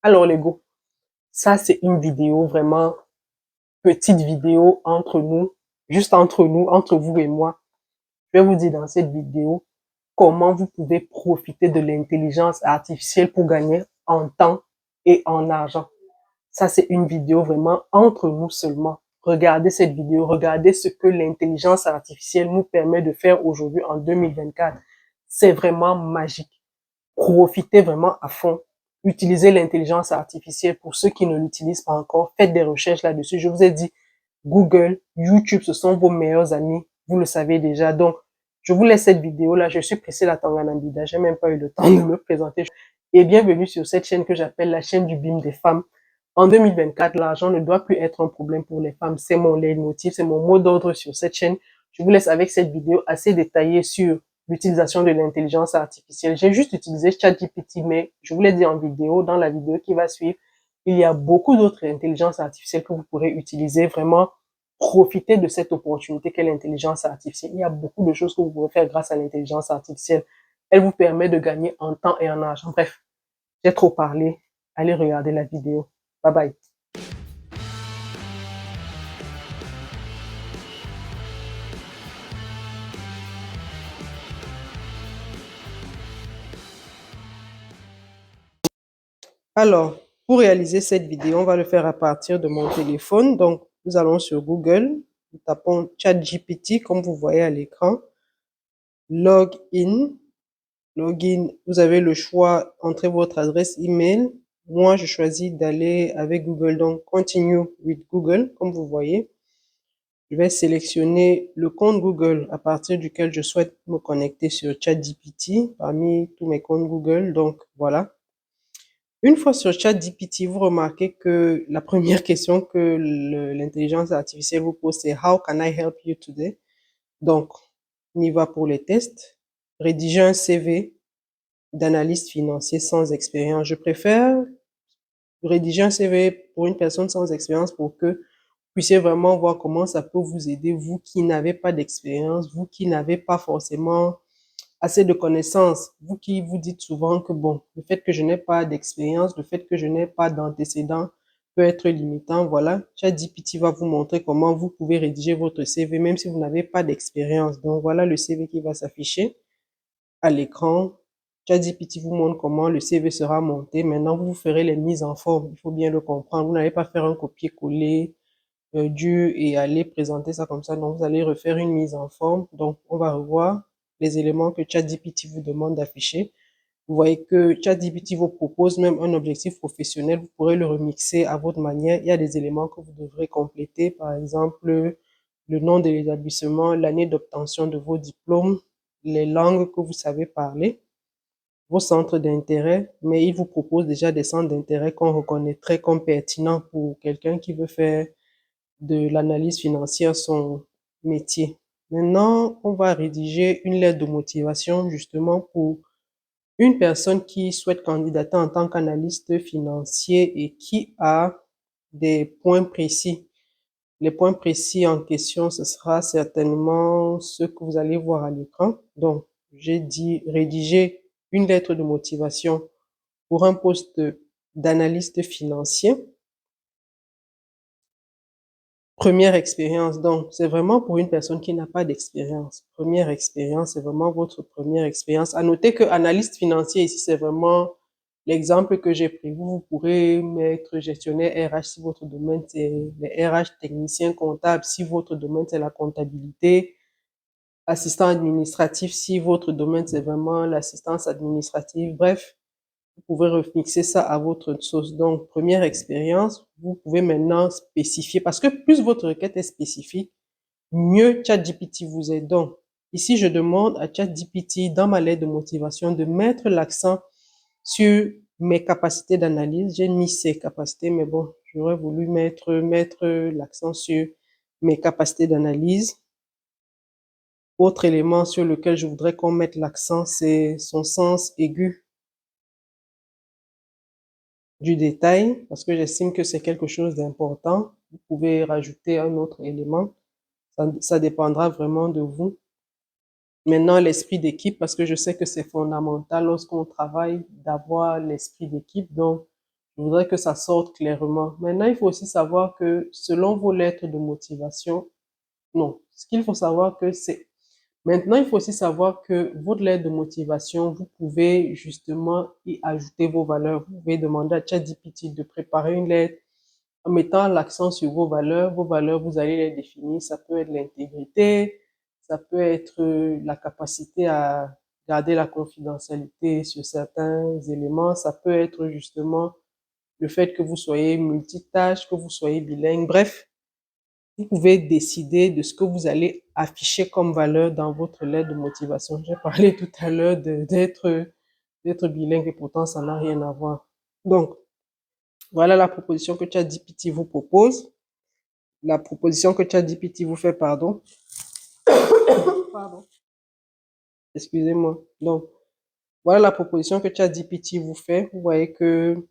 Alors les go, ça c'est une vidéo vraiment petite vidéo entre nous, juste entre nous, entre vous et moi. Je vais vous dire dans cette vidéo comment vous pouvez profiter de l'intelligence artificielle pour gagner en temps et en argent. Ça c'est une vidéo vraiment entre nous seulement. Regardez cette vidéo, regardez ce que l'intelligence artificielle nous permet de faire aujourd'hui en 2024. C'est vraiment magique. Profitez vraiment à fond. Utilisez l'intelligence artificielle pour ceux qui ne l'utilisent pas encore. Faites des recherches là-dessus. Je vous ai dit, Google, YouTube, ce sont vos meilleurs amis. Vous le savez déjà. Donc, je vous laisse cette vidéo-là. Je suis pressé d'attendre un Ambida. J'ai même pas eu le temps de me présenter. Et bienvenue sur cette chaîne que j'appelle la chaîne du BIM des femmes. En 2024, l'argent ne doit plus être un problème pour les femmes. C'est mon leitmotiv, c'est mon mot d'ordre sur cette chaîne. Je vous laisse avec cette vidéo assez détaillée sur l'utilisation de l'intelligence artificielle. J'ai juste utilisé ChatGPT, mais je vous l'ai dit en vidéo, dans la vidéo qui va suivre, il y a beaucoup d'autres intelligences artificielles que vous pourrez utiliser. Vraiment, profitez de cette opportunité qu'est l'intelligence artificielle. Il y a beaucoup de choses que vous pouvez faire grâce à l'intelligence artificielle. Elle vous permet de gagner en temps et en argent. Bref, j'ai trop parlé. Allez regarder la vidéo. Bye bye. Alors, pour réaliser cette vidéo, on va le faire à partir de mon téléphone. Donc, nous allons sur Google, nous tapons ChatGPT comme vous voyez à l'écran. Login. Login, vous avez le choix, entrez votre adresse email. Moi, je choisis d'aller avec Google, donc Continue with Google, comme vous voyez. Je vais sélectionner le compte Google à partir duquel je souhaite me connecter sur ChatGPT parmi tous mes comptes Google. Donc, voilà. Une fois sur ChatGPT, vous remarquez que la première question que l'intelligence artificielle vous pose, c'est How can I help you today? Donc, on y va pour les tests. Rédiger un CV d'analyste financier sans expérience. Je préfère rédiger un CV pour une personne sans expérience pour que vous puissiez vraiment voir comment ça peut vous aider, vous qui n'avez pas d'expérience, vous qui n'avez pas forcément assez de connaissances, vous qui vous dites souvent que bon, le fait que je n'ai pas d'expérience, le fait que je n'ai pas d'antécédents peut être limitant. Voilà, ChatGPT va vous montrer comment vous pouvez rédiger votre CV même si vous n'avez pas d'expérience. Donc voilà le CV qui va s'afficher à l'écran. ChatGPT vous montre comment le CV sera monté. Maintenant, vous ferez les mises en forme. Il faut bien le comprendre. Vous n'allez pas faire un copier-coller dur et aller présenter ça comme ça. Donc, vous allez refaire une mise en forme. Donc, on va revoir les éléments que ChatGPT vous demande d'afficher. Vous voyez que ChatGPT vous propose même un objectif professionnel. Vous pourrez le remixer à votre manière. Il y a des éléments que vous devrez compléter. Par exemple, le nom de l'établissement, l'année d'obtention de vos diplômes, les langues que vous savez parler, vos centres d'intérêt, mais il vous propose déjà des centres d'intérêt qu'on reconnaîtrait comme pertinents pour quelqu'un qui veut faire de l'analyse financière son métier. Maintenant, on va rédiger une lettre de motivation justement pour une personne qui souhaite candidater en tant qu'analyste financier et qui a des points précis. Les points précis en question, ce sera certainement ce que vous allez voir à l'écran. Donc, j'ai dit rédiger une lettre de motivation pour un poste d'analyste financier. Première expérience, donc c'est vraiment pour une personne qui n'a pas d'expérience. Première expérience, c'est vraiment votre première expérience. À noter que analyste financier ici, c'est vraiment l'exemple que j'ai pris. Vous pourrez mettre gestionnaire RH si votre domaine c'est les RH, technicien comptable si votre domaine c'est la comptabilité, assistant administratif si votre domaine c'est vraiment l'assistance administrative. Bref, vous pouvez remixer ça à votre sauce. Donc, première expérience, vous pouvez maintenant spécifier, parce que plus votre requête est spécifique, mieux ChatGPT vous aide. Donc, ici, je demande à ChatGPT, dans ma lettre de motivation, de mettre l'accent sur mes capacités d'analyse. J'ai mis ces capacités, mais bon, j'aurais voulu mettre l'accent sur mes capacités d'analyse. Autre élément sur lequel je voudrais qu'on mette l'accent, c'est son sens aigu du détail, parce que j'estime que c'est quelque chose d'important. Vous pouvez rajouter un autre élément. Ça dépendra vraiment de vous. Maintenant, l'esprit d'équipe, parce que je sais que c'est fondamental lorsqu'on travaille d'avoir l'esprit d'équipe. Donc, Je voudrais que ça sorte clairement. Maintenant, il faut aussi savoir que selon vos lettres de motivation, non, ce qu'il faut savoir que c'est maintenant, il faut aussi savoir que votre lettre de motivation, vous pouvez justement y ajouter vos valeurs. Vous pouvez demander à ChatGPT de préparer une lettre en mettant l'accent sur vos valeurs. Vos valeurs, vous allez les définir. Ça peut être l'intégrité, ça peut être la capacité à garder la confidentialité sur certains éléments. Ça peut être justement le fait que vous soyez multitâche, que vous soyez bilingue. Bref, vous pouvez décider de ce que vous allez afficher comme valeur dans votre lettre de motivation. J'ai parlé tout à l'heure d'être bilingue et pourtant ça n'a rien à voir. Donc, voilà la proposition que ChatGPT vous propose. La proposition que ChatGPT vous fait, pardon. Pardon. Excusez-moi. Donc, voilà la proposition que ChatGPT vous fait. Vous voyez que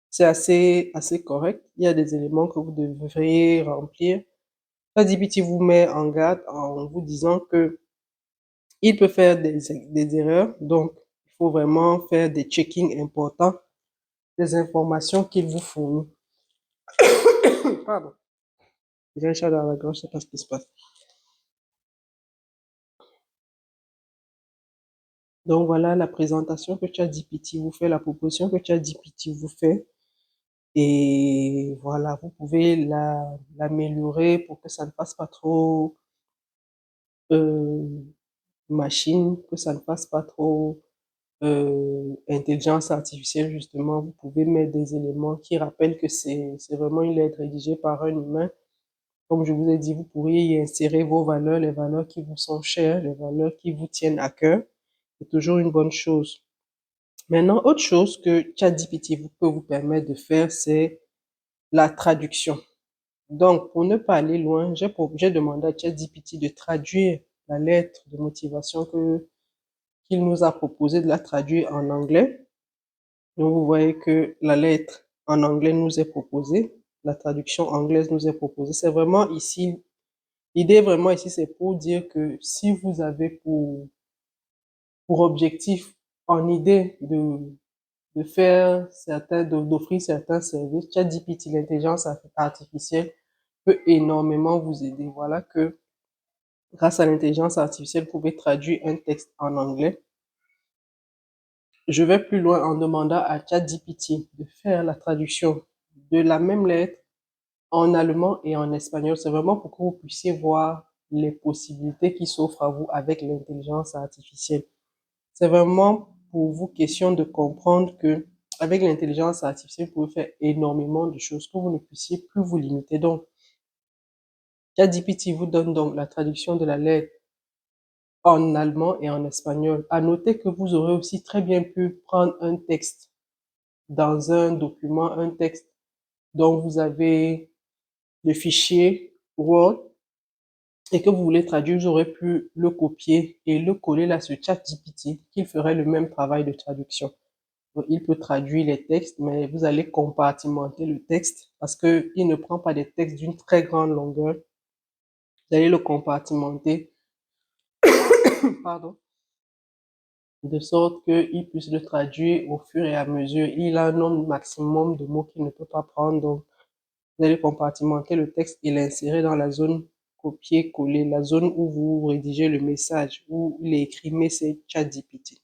c'est assez correct. Il y a des éléments que vous devriez remplir. ChatGPT vous met en garde en vous disant que il peut faire des erreurs, donc il faut vraiment faire des checkings importants des informations qu'il vous fournit. Pardon. J'ai un chat dans la gorge, je ne sais pas ce qui se passe. Donc voilà la présentation que ChatGPT vous fait, la proposition que ChatGPT vous fait. Et voilà, vous pouvez l'améliorer pour que ça ne fasse pas trop euh, machine, que ça ne fasse pas trop intelligence artificielle, justement. Vous pouvez mettre des éléments qui rappellent que c'est vraiment une lettre rédigée par un humain. Comme je vous ai dit, vous pourriez y insérer vos valeurs, les valeurs qui vous sont chères, les valeurs qui vous tiennent à cœur. C'est toujours une bonne chose. Maintenant, autre chose que ChatGPT peut vous permettre de faire, c'est la traduction. Donc, pour ne pas aller loin, j'ai demandé à ChatGPT de traduire la lettre de motivation qu'il nous a proposé de la traduire en anglais. Donc, vous voyez que la lettre en anglais nous est proposée, la traduction anglaise nous est proposée. C'est vraiment ici, l'idée vraiment ici, c'est pour dire que si vous avez pour objectif, en idée de faire certains, d'offrir certains services, ChatGPT, l'intelligence artificielle, peut énormément vous aider. Voilà que grâce à l'intelligence artificielle, vous pouvez traduire un texte en anglais. Je vais plus loin en demandant à ChatGPT de faire la traduction de la même lettre en allemand et en espagnol. C'est vraiment pour que vous puissiez voir les possibilités qui s'offrent à vous avec l'intelligence artificielle. C'est vraiment pour vous question de comprendre que avec l'intelligence artificielle, vous pouvez faire énormément de choses que vous ne puissiez plus vous limiter. Donc, ChatGPT vous donne donc la traduction de la lettre en allemand et en espagnol. À noter que vous aurez aussi très bien pu prendre un texte dans un document, un texte dont vous avez le fichier Word et que vous voulez traduire, vous aurez pu le copier et le coller là sur ChatGPT, qu'il ferait le même travail de traduction. Donc, il peut traduire les textes, mais vous allez compartimenter le texte parce que il ne prend pas des textes d'une très grande longueur. Vous allez le compartimenter, pardon, de sorte qu'il puisse le traduire au fur et à mesure. Il a un nombre maximum de mots qu'il ne peut pas prendre, donc vous allez compartimenter le texte et l'insérer dans la zone copier-coller, la zone où vous rédigez le message, où il est écrit Message ChatGPT.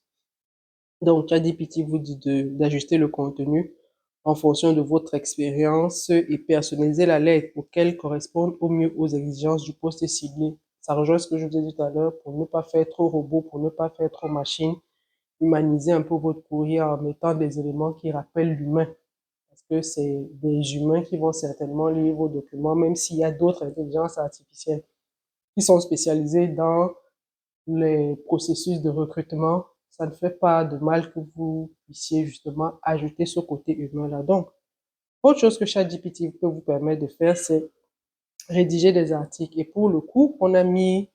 Donc, ChatGPT vous dit d'ajuster le contenu en fonction de votre expérience et personnaliser la lettre pour qu'elle corresponde au mieux aux exigences du poste ciblé. Ça rejoint ce que je vous ai dit tout à l'heure pour ne pas faire trop robot, pour ne pas faire trop machine. Humaniser un peu votre courrier en mettant des éléments qui rappellent l'humain. Parce que c'est des humains qui vont certainement lire vos documents, même s'il y a d'autres intelligences artificielles qui sont spécialisées dans les processus de recrutement. Ça ne fait pas de mal que vous puissiez justement ajouter ce côté humain-là. Donc, autre chose que ChatGPT peut vous permettre de faire, c'est rédiger des articles. Et pour le coup, on a mis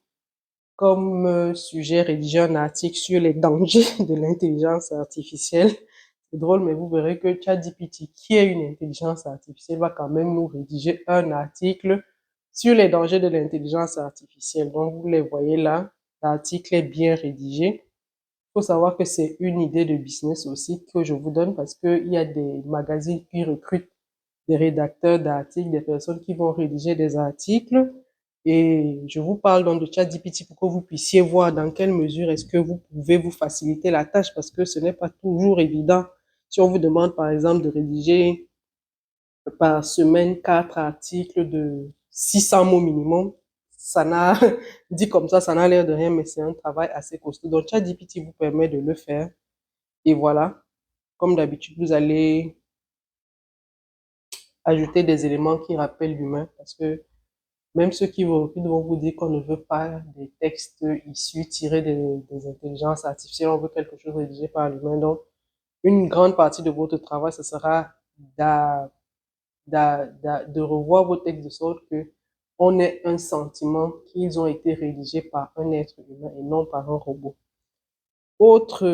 comme sujet rédiger un article sur les dangers de l'intelligence artificielle. C'est drôle, mais vous verrez que ChatGPT, qui est une intelligence artificielle, va quand même nous rédiger un article sur les dangers de l'intelligence artificielle. Donc, vous les voyez là, l'article est bien rédigé. faut savoir que c'est une idée de business aussi que je vous donne parce qu'il y a des magazines qui recrutent des rédacteurs d'articles, des personnes qui vont rédiger des articles. Et je vous parle donc de ChatGPT pour que vous puissiez voir dans quelle mesure est-ce que vous pouvez vous faciliter la tâche parce que ce n'est pas toujours évident. Si on vous demande par exemple de rédiger par semaine 4 articles de 600 mots minimum, ça n'a, dit comme ça n'a l'air de rien, mais c'est un travail assez costaud. Donc ChatGPT vous permet de le faire. Et voilà, comme d'habitude, vous allez ajouter des éléments qui rappellent l'humain parce que même ceux qui vous recrutent vont vous dire qu'on ne veut pas des textes issus, tirés des intelligences artificielles, on veut quelque chose rédigé par l'humain. Donc, une grande partie de votre travail, ce sera de revoir vos textes de sorte que on ait un sentiment qu'ils ont été rédigés par un être humain et non par un robot. Autre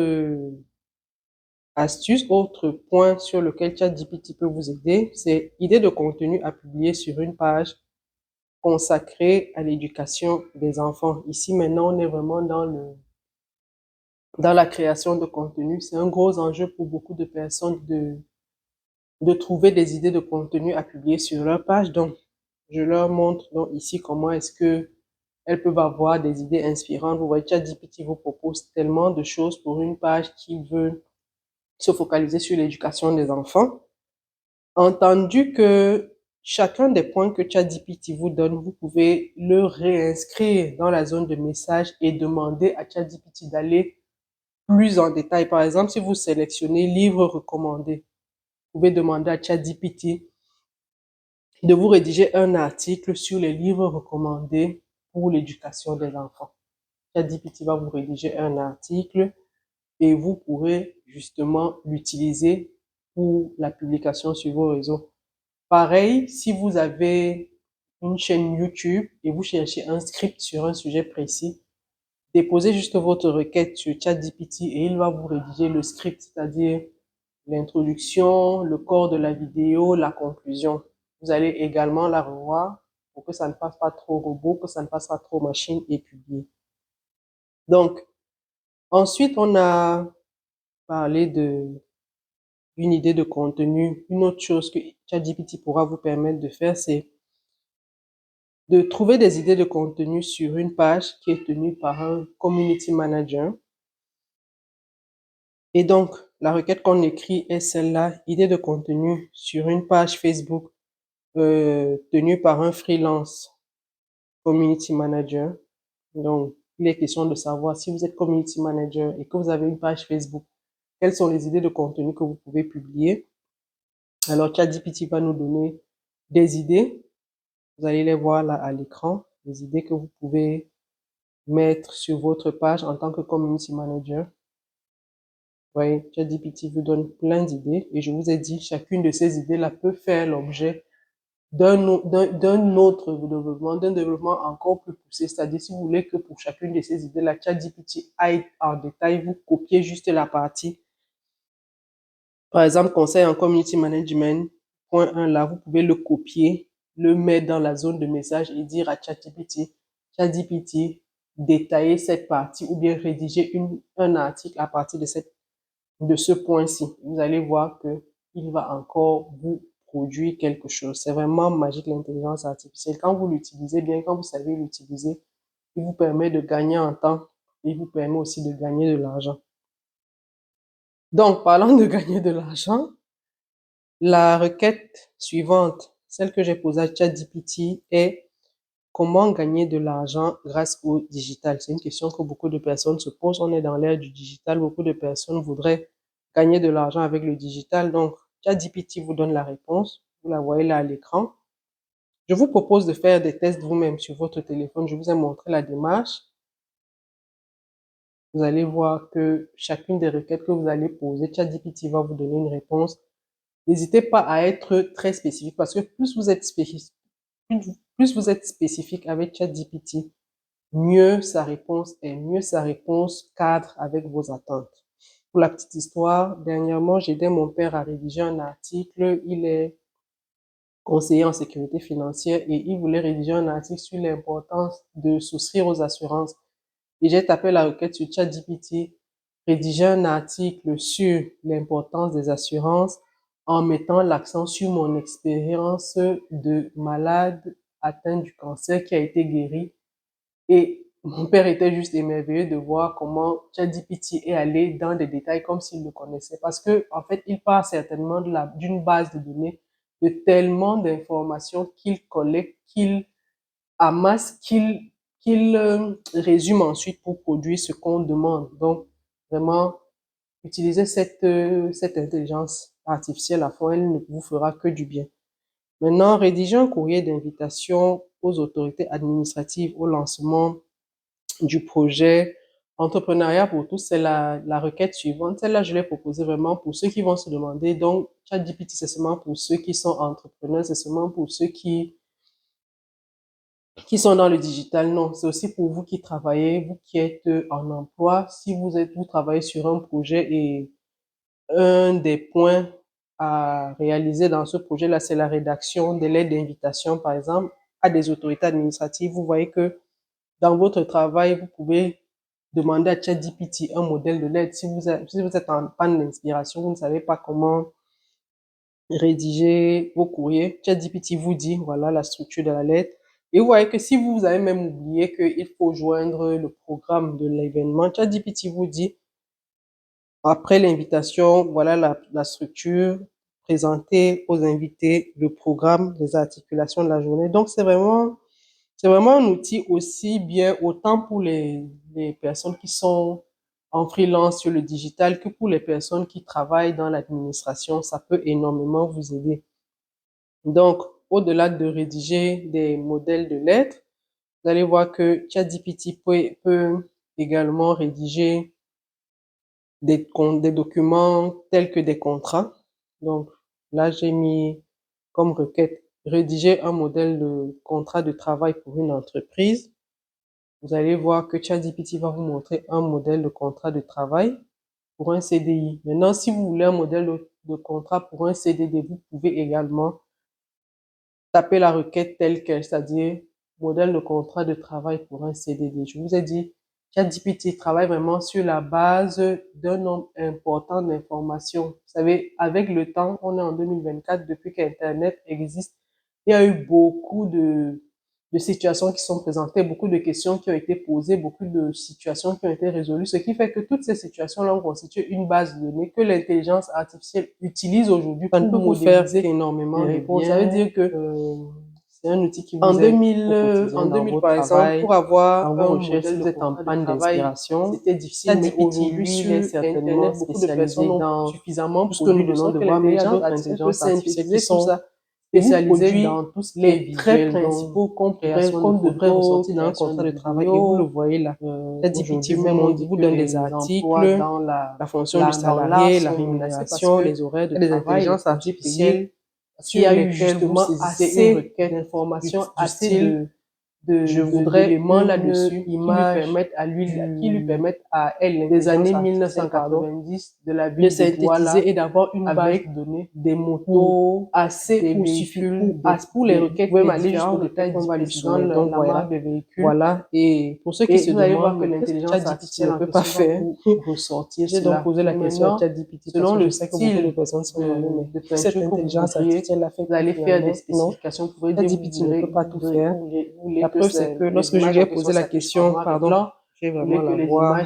astuce, autre point sur lequel ChatGPT peut vous aider, c'est idée de contenu à publier sur une page consacrée à l'éducation des enfants. Ici, maintenant, on est vraiment dans la création de contenu. C'est un gros enjeu pour beaucoup de personnes de trouver des idées de contenu à publier sur leur page. Donc, je leur montre donc ici comment est-ce que elles peuvent avoir des idées inspirantes. Vous voyez, ChatGPT vous propose tellement de choses pour une page qui veut se focaliser sur l'éducation des enfants. Entendu que chacun des points que ChatGPT vous donne, vous pouvez le réinscrire dans la zone de message et demander à ChatGPT d'aller plus en détail. Par exemple, si vous sélectionnez livres recommandés, vous pouvez demander à ChatGPT de vous rédiger un article sur les livres recommandés pour l'éducation des enfants. ChatGPT va vous rédiger un article et vous pourrez justement l'utiliser pour la publication sur vos réseaux. Pareil, si vous avez une chaîne YouTube et vous cherchez un script sur un sujet précis, déposez juste votre requête sur ChatGPT et il va vous rédiger le script, c'est-à-dire l'introduction, le corps de la vidéo, la conclusion. Vous allez également la revoir pour que ça ne passe pas trop robot, que ça ne passe pas trop machine et publier. Donc, ensuite, on a parlé d'une idée de contenu. Une autre chose que ChatGPT pourra vous permettre de faire, c'est de trouver des idées de contenu sur une page qui est tenue par un community manager. Et donc, la requête qu'on écrit est celle-là, idée de contenu sur une page Facebook tenue par un freelance community manager. Donc, il est question de savoir si vous êtes community manager et que vous avez une page Facebook, quelles sont les idées de contenu que vous pouvez publier. Alors, ChatGPT va nous donner des idées. Vous allez les voir là à l'écran, des idées que vous pouvez mettre sur votre page en tant que community manager. Vous voyez, ChatGPT vous donne plein d'idées et je vous ai dit, chacune de ces idées-là peut faire l'objet d'un autre développement, d'un développement encore plus poussé. C'est-à-dire, si vous voulez que pour chacune de ces idées-là, ChatGPT aille en détail, vous copiez juste la partie. Par exemple, conseil en community management, point 1 là, vous pouvez le copier, le mettre dans la zone de message et dire à ChatGPT, détailler cette partie ou bien rédiger un article à partir de ce point-ci. Vous allez voir que il va encore vous produire quelque chose. C'est vraiment magique l'intelligence artificielle. Quand vous l'utilisez bien, quand vous savez l'utiliser, il vous permet de gagner en temps et il vous permet aussi de gagner de l'argent. Donc, parlant de gagner de l'argent, la requête suivante, celle que j'ai posée à ChatGPT, est comment gagner de l'argent grâce au digital? C'est une question que beaucoup de personnes se posent. On est dans l'ère du digital. Beaucoup de personnes voudraient gagner de l'argent avec le digital. Donc, ChatGPT vous donne la réponse. Vous la voyez là à l'écran. Je vous propose de faire des tests vous-même sur votre téléphone. Je vous ai montré la démarche. Vous allez voir que chacune des requêtes que vous allez poser, ChatGPT va vous donner une réponse. N'hésitez pas à être très spécifique parce que plus vous êtes spécifique avec ChatGPT, mieux sa réponse est, mieux sa réponse cadre avec vos attentes. Pour la petite histoire, dernièrement, j'ai aidé mon père à rédiger un article. Il est conseiller en sécurité financière et il voulait rédiger un article sur l'importance de souscrire aux assurances. Et j'ai tapé la requête sur ChatGPT, rédiger un article sur l'importance des assurances en mettant l'accent sur mon expérience de malade atteint du cancer qui a été guéri. Et mon père était juste émerveillé de voir comment ChatGPT est allé dans des détails comme s'il le connaissait. Parce que, en fait, il part certainement d'une base de données de tellement d'informations qu'il collecte, qu'il amasse, qu'il résume ensuite pour produire ce qu'on demande. Donc, vraiment, utilisez cette intelligence artificielle à fond, elle ne vous fera que du bien. Maintenant, rédiger un courrier d'invitation aux autorités administratives au lancement du projet Entrepreneuriat pour tous, c'est la requête suivante. Celle-là, je l'ai proposée vraiment pour ceux qui vont se demander. Donc, ChatGPT, c'est seulement pour ceux qui sont entrepreneurs, c'est seulement pour ceux qui sont dans le digital. Non, c'est aussi pour vous qui travaillez, vous qui êtes en emploi. Si vous travaillez sur un projet et un des points à réaliser dans ce projet-là, c'est la rédaction des lettres d'invitation, par exemple, à des autorités administratives. Vous voyez que dans votre travail, vous pouvez demander à ChatGPT un modèle de lettre. Si vous êtes en panne d'inspiration, vous ne savez pas comment rédiger vos courriers, ChatGPT vous dit, voilà la structure de la lettre. Et vous voyez que si vous avez même oublié qu'il faut joindre le programme de l'événement, ChatGPT vous dit, après l'invitation, voilà la structure, présenter aux invités le programme, les articulations de la journée. Donc, c'est vraiment un outil aussi bien autant pour les personnes qui sont en freelance sur le digital que pour les personnes qui travaillent dans l'administration. Ça peut énormément vous aider. Donc, au-delà de rédiger des modèles de lettres, vous allez voir que ChatGPT peut également rédiger des documents tels que des contrats. Donc, là, j'ai mis comme requête rédiger un modèle de contrat de travail pour une entreprise. Vous allez voir que ChatGPT va vous montrer un modèle de contrat de travail pour un CDI. Maintenant, si vous voulez un modèle de contrat pour un CDD, vous pouvez également taper la requête telle quelle, c'est-à-dire modèle de contrat de travail pour un CDD. Je vous ai dit, ChatGPT travaille vraiment sur la base d'un nombre important d'informations. Vous savez, avec le temps, on est en 2024, depuis qu'Internet existe, il y a eu beaucoup de situations qui sont présentées, beaucoup de questions qui ont été posées, beaucoup de situations qui ont été résolues, ce qui fait que toutes ces situations-là ont constitué une base de données que l'intelligence artificielle utilise aujourd'hui pour modéliser énormément de réponses. Ça veut dire que c'est un outil qui vous aide en 2000 par exemple, pour avoir un modèle si vous êtes en panne d'inspiration, c'était difficile, mais aujourd'hui, il est certainement beaucoup de personnes ont suffisamment pour ce que nous venons de voir, mais il y a d'autres intelligences artificielles qui sont spécialisées dans tout ce qui est les traits principaux qu'on devrait ressortir dans un contrat de travail. Et vous le voyez là, ChatGPT vous donne des articles, la fonction du salarié, la rémunération, les horaires de travail, des intelligences artificielles sur lesquelles vous saisissez assez d'informations, assez je voudrais d'éléments là-dessus qui lui permettent à elle, des années 1990, de la ville de synthétiser et d'avoir une base de données, des motos assez pour suffire pour les requêtes, même aller jusqu'au détail qu'on va aller dans la marque des véhicules. Voilà. Et pour ceux qui se demandent que l'intelligence artificielle ne peut pas faire, ressortir j'ai donc posé la question à ChatGPT selon le style de personnes sont de cette intelligence artificielle a fait vous allez faire des spécifications pour aider ChatGPT ne peut pas tout faire. La preuve, c'est que lorsque je lui ai posé la question, pardon, j'ai vraiment la voix,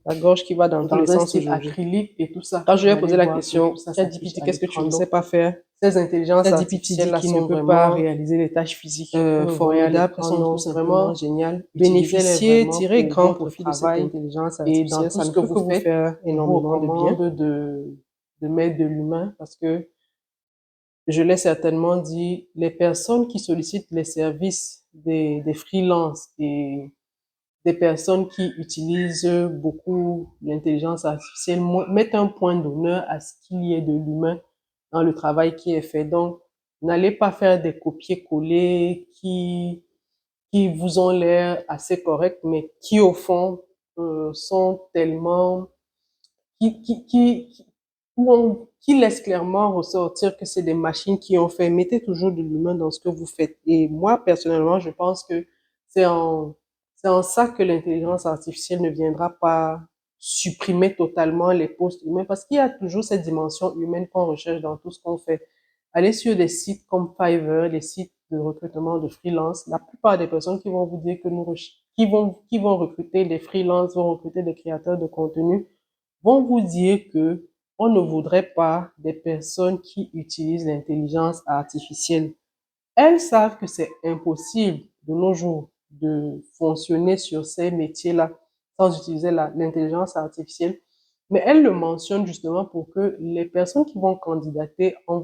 la gorge qui va dans tous les sens aujourd'hui. Acrylique et tout ça. Quand je lui ai posé la question, ChatGPT, qu'est-ce que tu ne sais pas faire? Ces intelligences artificielles qui ne peut pas réaliser les tâches physiques formidables, elles sont tout simplement géniales. Bénéficier, tirer grand profit de cette intelligence artificielle, ça ne peut que vous faire énormément de bien. De mettre de l'humain parce que je l'ai certainement dit, les personnes qui sollicitent les services des freelances et des personnes qui utilisent beaucoup l'intelligence artificielle mettent un point d'honneur à ce qu'il y ait de l'humain dans le travail qui est fait. Donc, n'allez pas faire des copier-coller qui vous ont l'air assez corrects, mais qui au fond sont tellement qui laisse clairement ressortir que c'est des machines qui ont fait. Mettez toujours de l'humain dans ce que vous faites. Et moi, personnellement, je pense que c'est en ça que l'intelligence artificielle ne viendra pas supprimer totalement les postes humains parce qu'il y a toujours cette dimension humaine qu'on recherche dans tout ce qu'on fait. Allez sur des sites comme Fiverr, les sites de recrutement de freelance. La plupart des personnes qui vont vous dire que qui vont recruter des freelances, vont recruter des créateurs de contenu, vont vous dire que on ne voudrait pas des personnes qui utilisent l'intelligence artificielle. Elles savent que c'est impossible de nos jours de fonctionner sur ces métiers-là sans utiliser l'intelligence artificielle. Mais elles le mentionnent justement pour que les personnes qui vont candidater en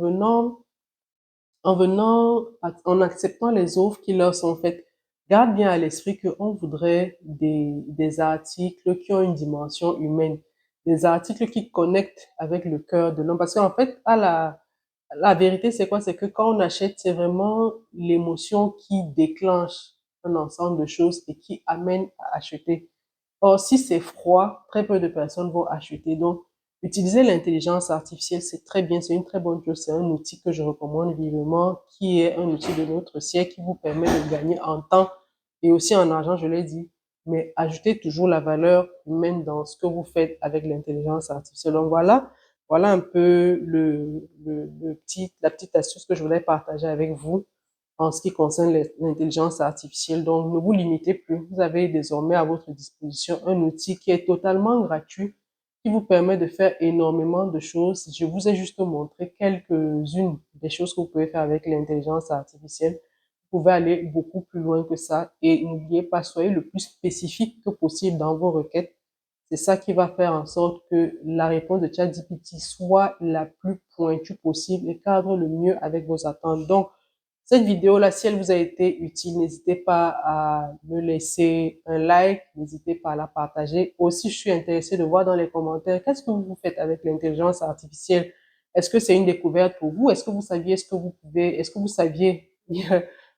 acceptant les offres qui leur sont faites, gardent bien à l'esprit qu'on voudrait des articles qui ont une dimension humaine, des articles qui connectent avec le cœur de l'homme. Parce qu'en fait, la vérité, c'est quoi? C'est que quand on achète, c'est vraiment l'émotion qui déclenche un ensemble de choses et qui amène à acheter. Or, si c'est froid, très peu de personnes vont acheter. Donc, utiliser l'intelligence artificielle, c'est très bien, c'est une très bonne chose. C'est un outil que je recommande vivement, qui est un outil de notre siècle, qui vous permet de gagner en temps et aussi en argent, je l'ai dit. Mais ajoutez toujours la valeur humaine dans ce que vous faites avec l'intelligence artificielle. Donc voilà un peu la petite astuce que je voulais partager avec vous en ce qui concerne l'intelligence artificielle. Donc, ne vous limitez plus. Vous avez désormais à votre disposition un outil qui est totalement gratuit, qui vous permet de faire énormément de choses. Je vous ai juste montré quelques-unes des choses que vous pouvez faire avec l'intelligence artificielle. Vous pouvez aller beaucoup plus loin que ça et n'oubliez pas, soyez le plus spécifique que possible dans vos requêtes. C'est ça qui va faire en sorte que la réponse de ChatGPT soit la plus pointue possible et cadre le mieux avec vos attentes. Donc, cette vidéo-là, si elle vous a été utile, n'hésitez pas à me laisser un like, n'hésitez pas à la partager. Aussi, je suis intéressée de voir dans les commentaires, qu'est-ce que vous faites avec l'intelligence artificielle? Est-ce que c'est une découverte pour vous? Est-ce que vous saviez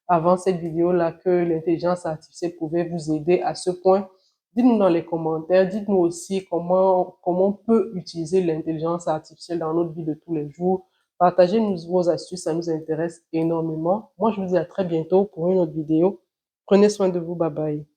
avant cette vidéo-là que l'intelligence artificielle pouvait vous aider à ce point? Dites-nous dans les commentaires, dites-nous aussi comment on peut utiliser l'intelligence artificielle dans notre vie de tous les jours. Partagez-nous vos astuces, ça nous intéresse énormément. Moi, je vous dis à très bientôt pour une autre vidéo. Prenez soin de vous, bye bye.